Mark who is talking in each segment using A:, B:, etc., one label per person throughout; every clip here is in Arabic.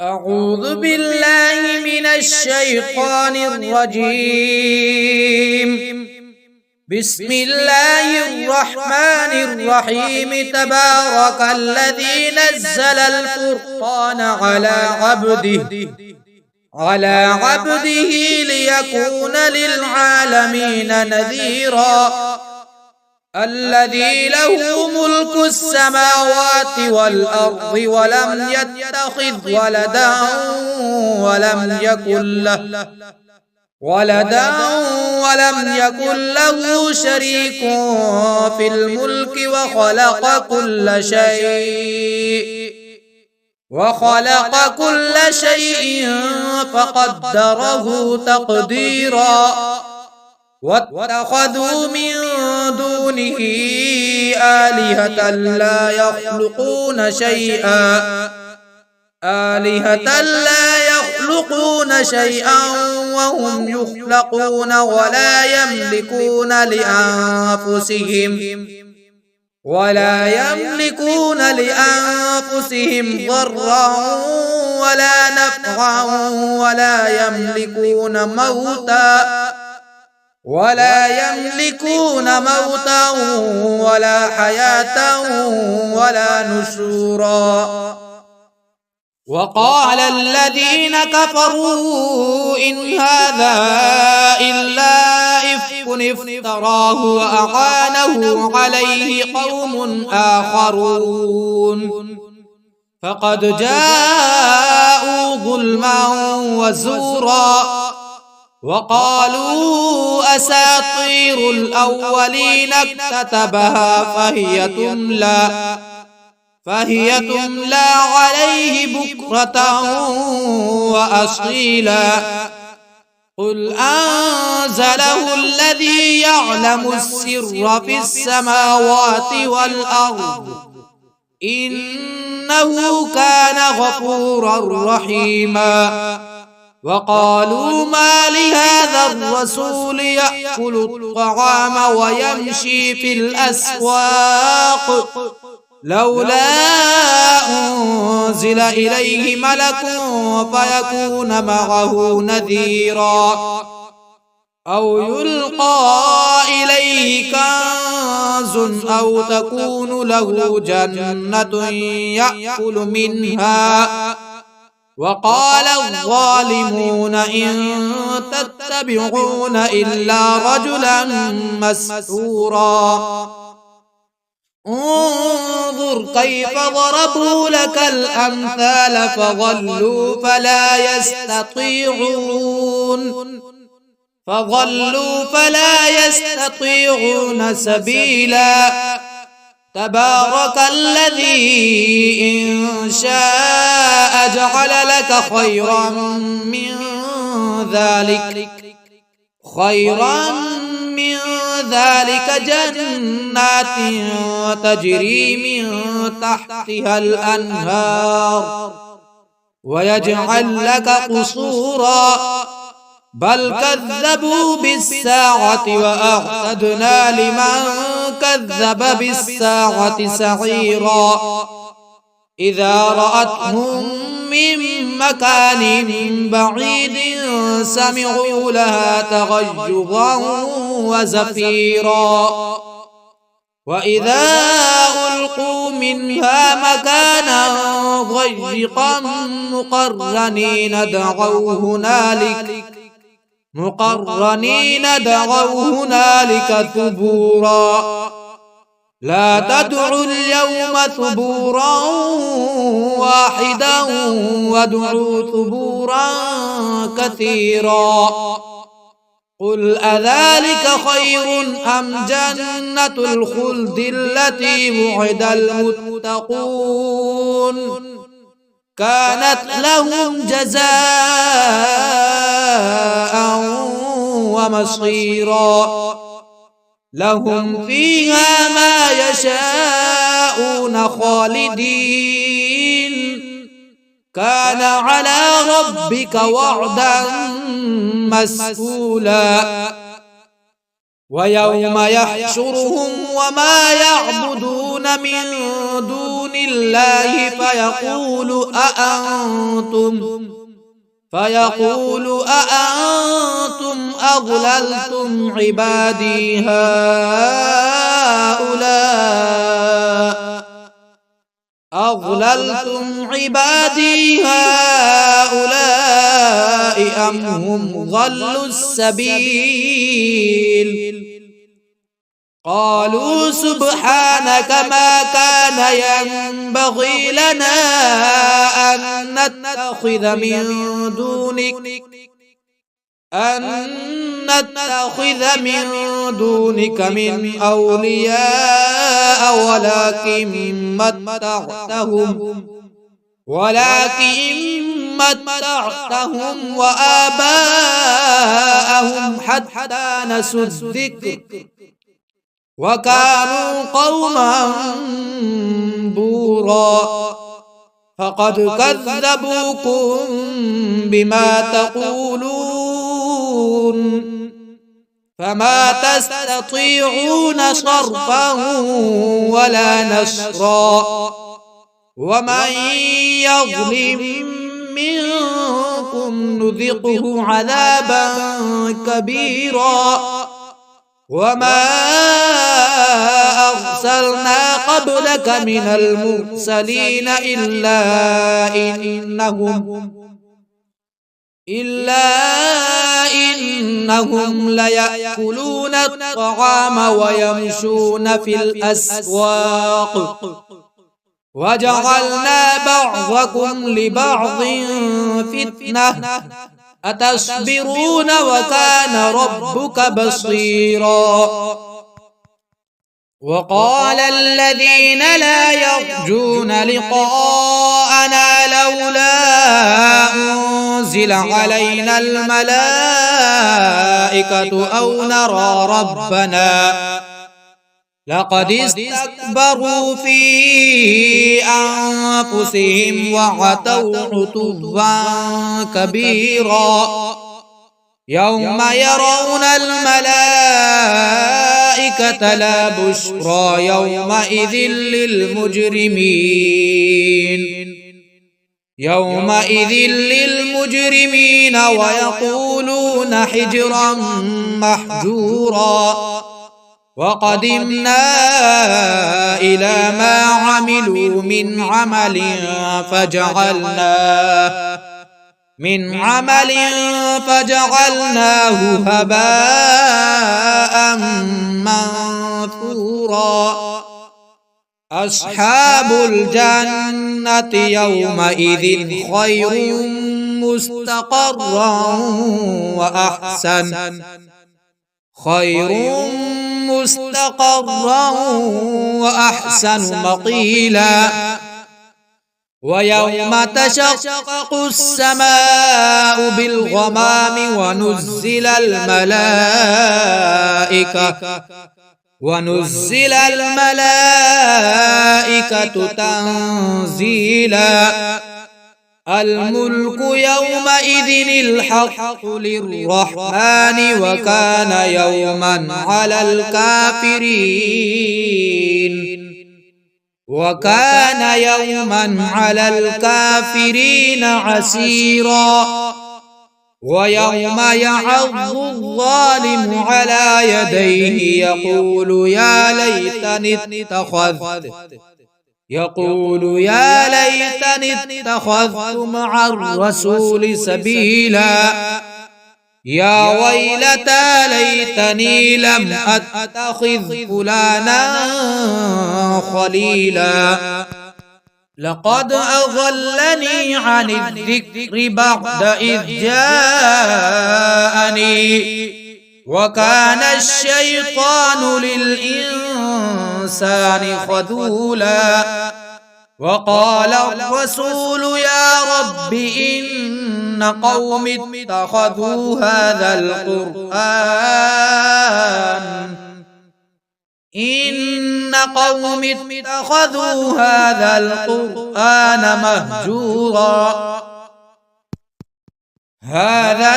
A: أعوذ بالله من الشيطان الرجيم. بسم الله الرحمن الرحيم. تبارك الذي نزل الفرقان على عبده ليكون للعالمين نذيرا. الذي له ملك السماوات والأرض ولم يتخذ ولم يكن له شريك في الملك وخلق كل شيء فقدره تقديرا. واتخذوا من دونه آلهة لا يخلقون شيئا وهم يخلقون ولا يملكون لأنفسهم ضرا ولا نفعا ولا موتا ولا حياة ولا نشورا. وقال الذين كفروا إن هذا إلا إفك افتراه وأعانه عليه قوم آخرون فقد جاءوا ظلما وزورا. وقالوا أساطير الأولين اكتتبها فهي تملى عليه بكرة وأصيلا. قل أنزله الذي يعلم السر في السماوات والأرض إنه كان غفورا رحيما. وقالوا ما لهذا الرسول يأكل الطعام ويمشي في الأسواق لولا أنزل إليه ملك فيكون معه نذيرا أو يلقى إليه كنز أو تكون له جنة يأكل منها. وقال الظالمون إن تتبعون إلا رجلا مسحورا. انظر كيف ضربوا لك الأمثال فضلوا فلا يستطيعون سبيلا. تبارك الذي إن شاء جعل لك خيرا من ذلك جنات تجري من تحتها الأنهار ويجعل لك قصورا. بل كذبوا بالساعة وأعتدنا لمن كذب بالساعة سعيرا. إذا رأتهم من مكان بعيد سمعوا لها تغيظا وزفيرا. وإذا ألقوا منها مكانا ضيقا مقرنين دعوا هنالك ثبورا. لا تدعوا اليوم ثبورا واحدا وادعوا ثبورا كثيرا. قل أذلك خير أم جنة الخلد التي وعد المتقون كانت لهم جزاء ومصيرا. لهم فيها ما يشاءون خالدين كان على ربك وعدا مسئولا. ويوم يحشرهم وما يعبدون من دون بالله فيقول أأنتم أضللتم عبادي هؤلاء أم هم ضلوا السبيل قالوا سبحانك ما كان ينبغي لنا أن نتخذ من دونك من أولياء ولكن متعتهم وآباءهم حتى نسوا الذكر وكانوا قوما بورا فقد كذبوكم بما تقولون فما تستطيعون صرفا ولا نصرا ومن يظلم منكم نذقه عذابا كبيرا وما أرسلنا قبلك من المرسلين إلا إنهم ليأكلون الطعام ويمشون في الأسواق وجعلنا بعضكم لبعض فتنة أتصبرون وكان ربك بصيرا وقال الذين لا يرجون لقاءنا لولا أنزل علينا الملائكة أو نرى ربنا لقد استكبروا في أنفسهم وعتوا عتوا كبيرا يوم يرون الملائكة لا بشرى يومئذ للمجرمين ويقولون حجرا محجورا وقدمنا إلى ما عملوا من عمل فجعلناه هباء منثورا أصحاب الجنة يومئذ خير مستقرا وأحسن مقيلا ويوم تشقق السماء بالغمام ونزل الملائكة تنزيلا الملك يومئذ الحق للرحمن وكان يوما على الكافرين عسيرا ويوم يعض الظالم على يديه يقول يا ليتني اتخذت مع الرسول سبيلا يا ويلتى ليتني لم أتخذ فلانا خليلا لقد أضلني عن الذكر بعد إذ جاءني وكان الشيطان للإنسان خذولا وقال الرسول يا رب إن قوم اتخذوا هذا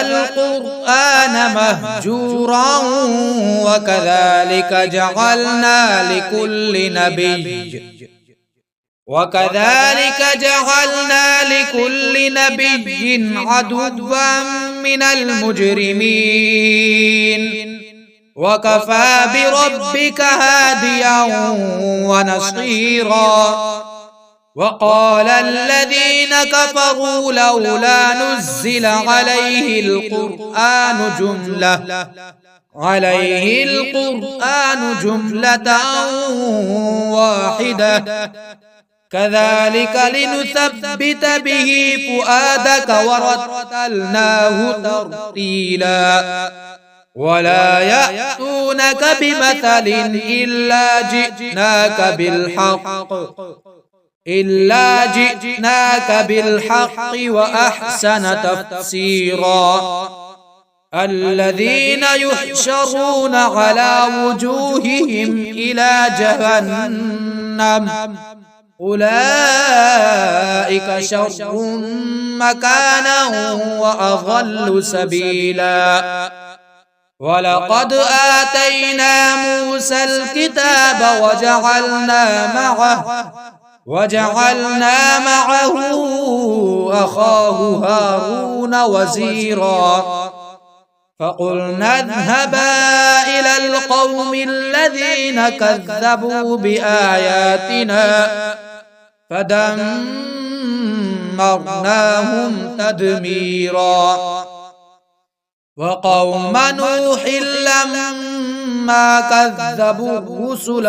A: القرآن مهجورا وكذلك جعلنا لكل نبي وكذلك جعلنا لكل نبي عدوا من المجرمين وكفى بربك هاديا ونصيرا وقال الذين كفروا لولا نزل عليه القرآن جملة واحدة كذلك لنثبت به فؤادك ورتلناه ترتيلا ولا يأتونك بمثل إلا جئناك بالحق وأحسن تفسيرا الذين يحشرون على وجوههم إلى جهنم أولئك شر مكانا وأضل سبيلا ولقد آتينا موسى الكتاب وجعلنا معه أخاه هارون وزيرا فقلنا اذهبا إلى القوم الذين كذبوا بآياتنا فدمرناهم تدميرا وقوم نوح لما كذبوا الرسل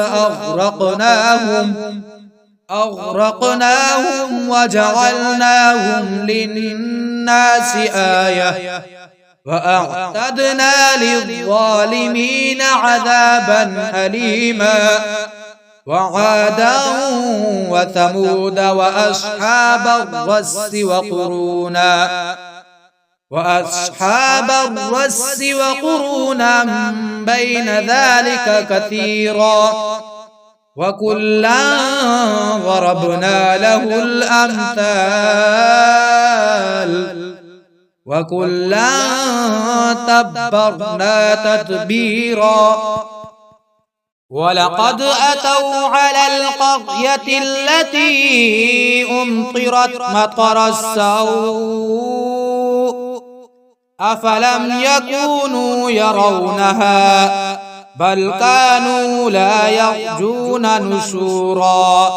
A: أغرقناهم وجعلناهم للناس آية وأعتدنا للظالمين عذابا أليما وعادا وثمود وأصحاب الرس وقرونا بين ذلك كثيرا وكلا ضربنا له الأمثال وكلا تبرنا تتبيرا ولقد أتوا على القرية التي أمطرت مطر السوء أفلم يكونوا يرونها بل كانوا لا يرجون نشورا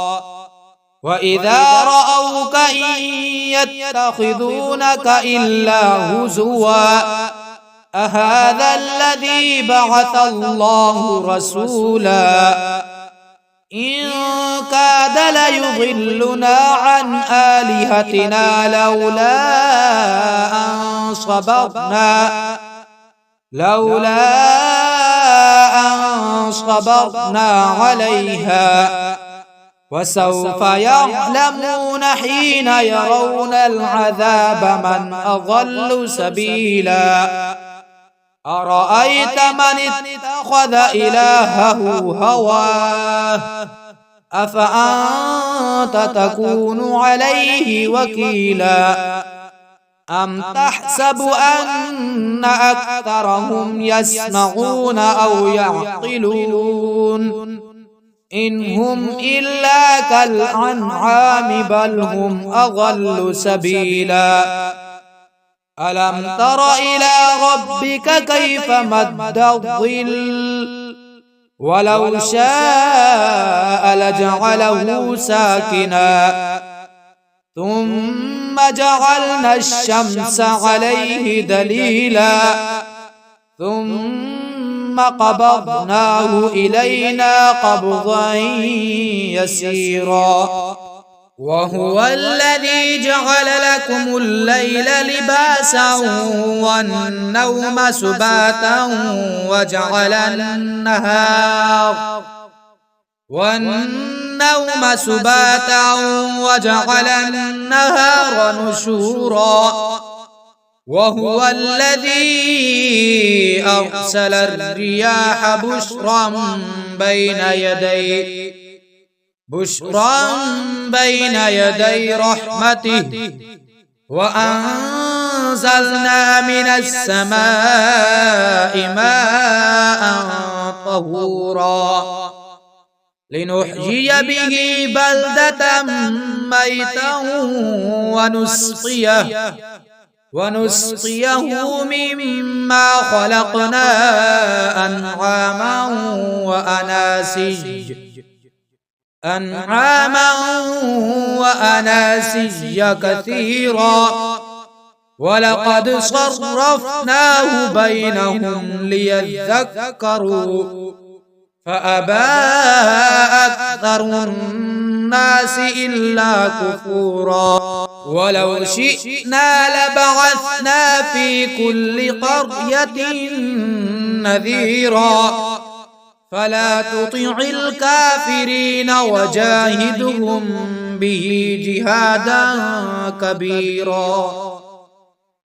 A: وإذا رأوك إن يتخذونك إلا هزوا أهذا الذي بعث الله رسولا إن كاد ليضلنا عن آلهتنا لولا أن صبرنا عليها وسوف يعلمون حين يرون العذاب من أضل سبيلا أرأيت من اتخذ إلهه هواه أفأنت تكون عليه وكيلا أم تحسب أن أكثرهم يسمعون أو يعقلون إن هم إلا كالأنعام بل هم أضل سبيلا ألم تر إلى ربك كيف مد الظل ولو شاء لجعله ساكنا ثم جعلنا الشمس عليه دليلا ثم قبضناه إلينا قبضا يسيرا وهو الذي جعل لكم الليل لباسا والنوم سباتا وجعل النهار نشورا وهو الذي أرسل الرياح بشرا بين يدي رحمته وأنزلنا من السماء ماء طهورا لنحيي به بلدة ميتا ونسقيه مما خلقنا أنعاما وأناسيا كثيرا ولقد صرفناه بينهم ليذكروا فأبى أكثر الناس إلا كفورا ولو شئنا لبعثنا في كل قرية نذيرا فلا تطع الكافرين وجاهدهم به جهادا كبيرا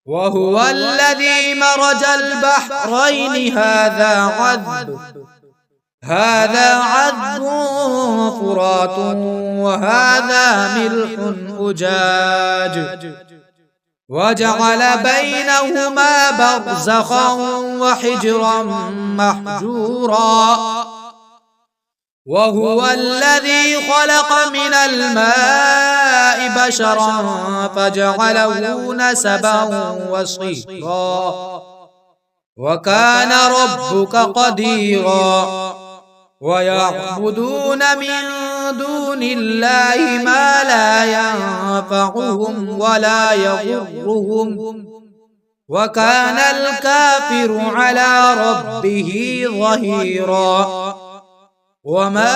A: وهو الذي مرج البحرين هذا عذب فرات وهذا ملح أجاج وجعل بينهما برزخا وحجرا محجورا وهو الذي خلق من الماء بشرا فجعله نسبا وصهرا وكان ربك قديرا ويعبدون من دون الله ما لا ينفعهم ولا يضرهم وكان الكافر على ربه ظهيرا وما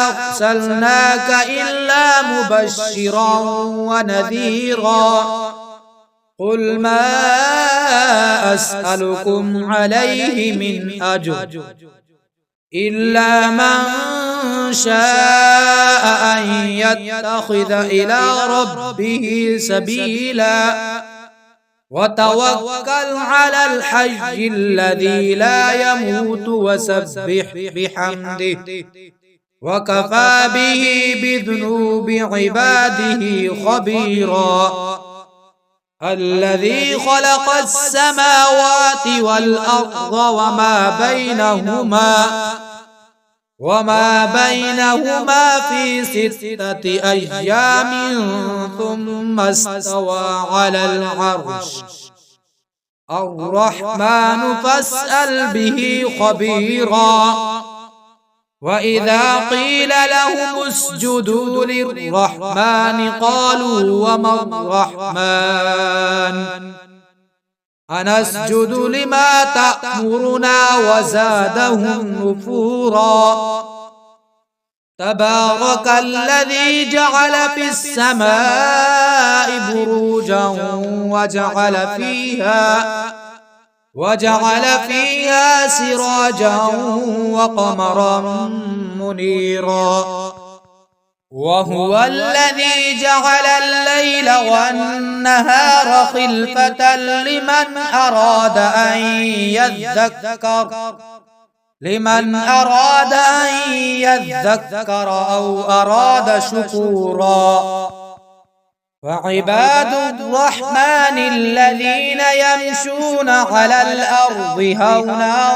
A: أرسلناك إلا مبشرا ونذيرا قل ما أسألكم عليه من أجر إلا من شاء أن يتخذ إلى ربه سبيلا وتوكل على الحي الذي لا يموت وسبح بحمده وكفى به بذنوب عباده خبيرا الذي خلق السماوات والأرض وما بينهما في 6 أيام ثم استوى على العرش الرحمن فاسأل به خبيرا وإذا قيل لهم اسجدوا للرحمن قالوا وما الرحمن أنسجد لما تأمرنا وزادهم نفورا تبارك الذي جعل في السماء بروجا وجعل فيها سراجا وقمرا منيرا وهو الذي جعل الليل والنهار خلفة لمن أراد أن يذكر أو أراد شكورا وعباد الرحمن الذين يمشون على الأرض هونا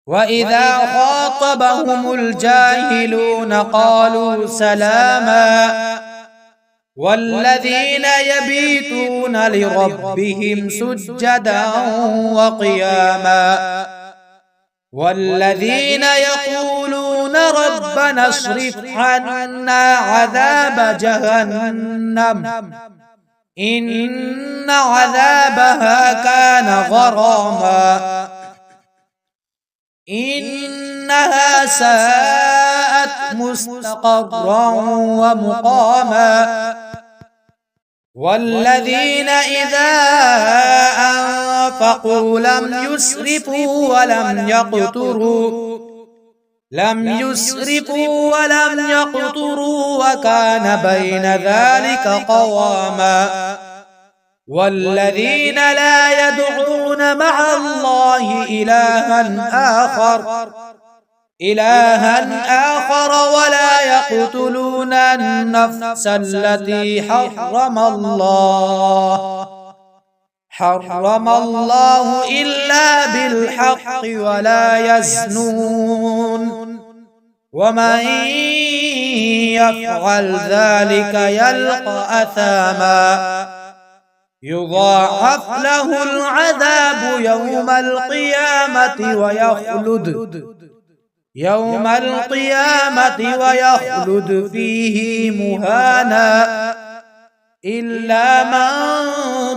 A: وإذا خاطبهم الجاهلون قالوا سلاما والذين يبيتون لربهم سجدا وقياما والذين يقولون ربنا اصرف عنا عذاب جهنم إن عذابها كان غراما إنها ساءت مستقرا ومقاما والذين إذا أنفقوا لم يسرفوا ولم يقتروا وكان بين ذلك قواما والذين لا يدعون مع الله إلها آخر ولا يقتلون النفس التي حرم الله إلا بالحق ولا يزنون ومن يفعل ذلك يلقى أثاما يضاعف له العذاب يوم القيامة ويخلد فيه مهانا إلا من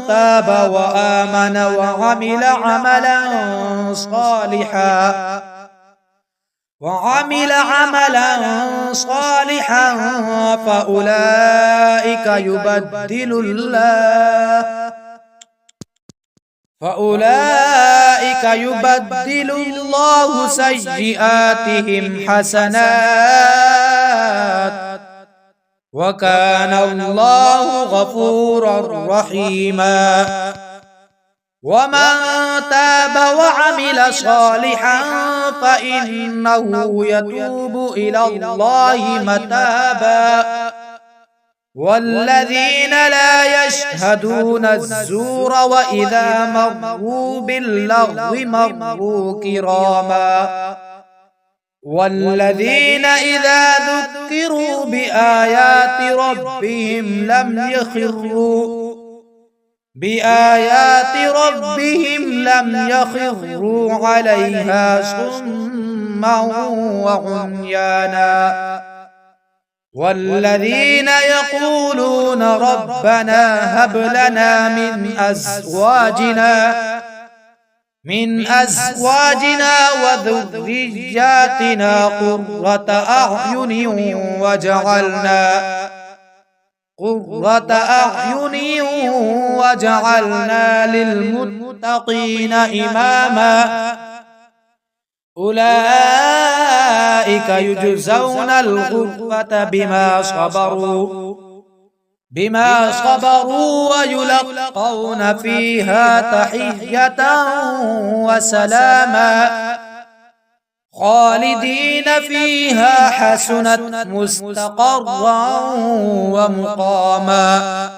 A: تاب وآمن وعمل عملا صالحا فأولئك يبدل الله سيئاتهم حسنات وكان الله غفورا رحيما ومن تاب وعمل صالحا فإنه يتوب إلى الله متابا والذين لا يشهدون الزور وإذا مروا باللغو مروا كراما والذين إذا ذكروا بآيات ربهم لم يخروا عليها صما وعميانا والذين يقولون ربنا هب لنا من أزواجنا وذرياتنا قرة أعين وجعلنا للمتقين إماما أولئك يجزون الغرفة بما صبروا ويلقون فيها تحية وسلاما خالدين فيها حسنت مستقرا ومقاما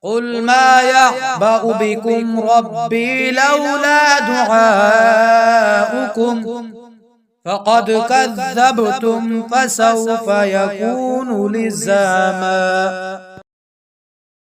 A: قل ما يعبأ بكم ربي لولا دعاؤكم فقد كذبتم فسوف يكون لزاما.